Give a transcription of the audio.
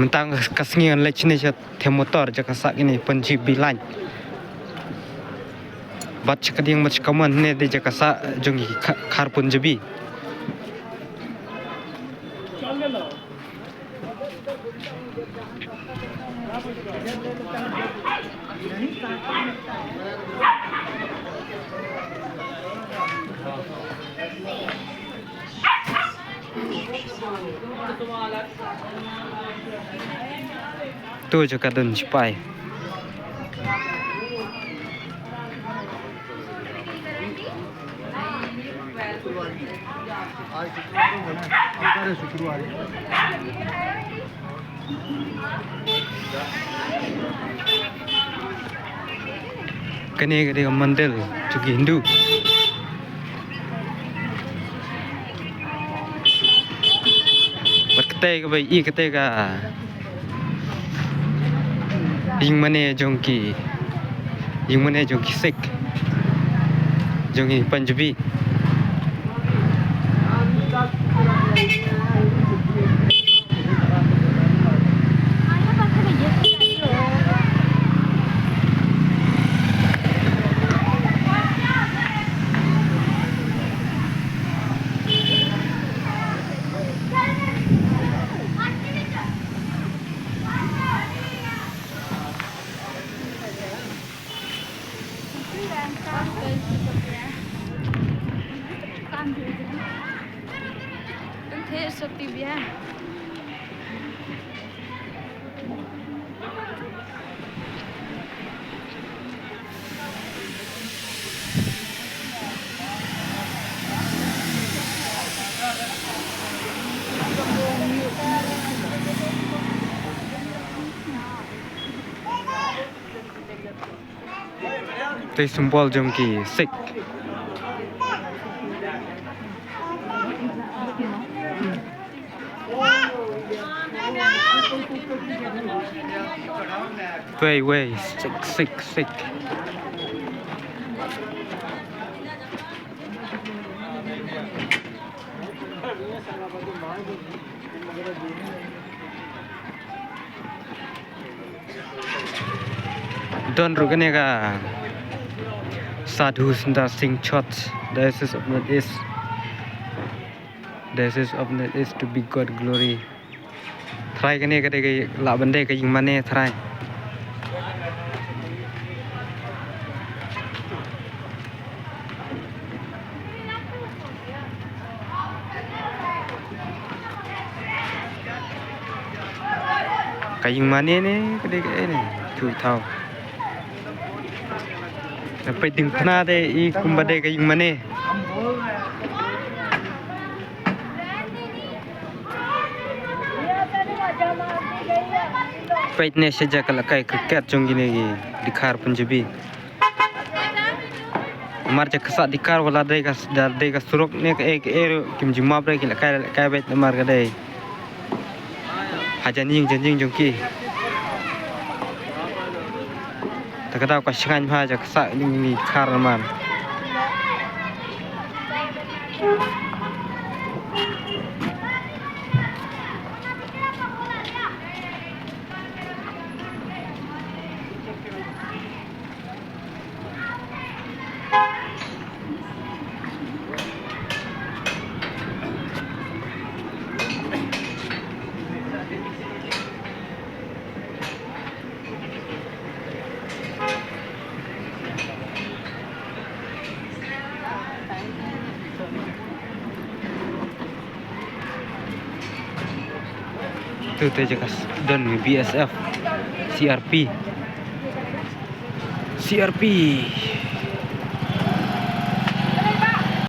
mentang kasngian lech ni chat the motor ja kasak ini panci bilan bat chakading mach kaman ne de ja kasak jongi khar punjabi tu juga dun cipai kene gede mandel juga Hindu berketai ke bayi i ketai ka yung mane jongki Sikh jongki Punjabi Seperti biasa. tu simbol jongki Sikh way Sikh Don rugane ka Sadhu Sundar Singh Church Diocese of North East to be God glory try kene kade ke la bande ke yung mane try kayung mane ne kade ke ne thu thau sampai ding khna de I kumbade kayung mane pait ne sejak lakai cricket jongi ne dikhar Punjabi mar ja khasa dikar wala de ka surok ne ek kim jima bre ki lakai bait mar ga de hajanjing janjing jongki takada ka shangan bha ja khasa ni khar man tu tejakas don BSF CRP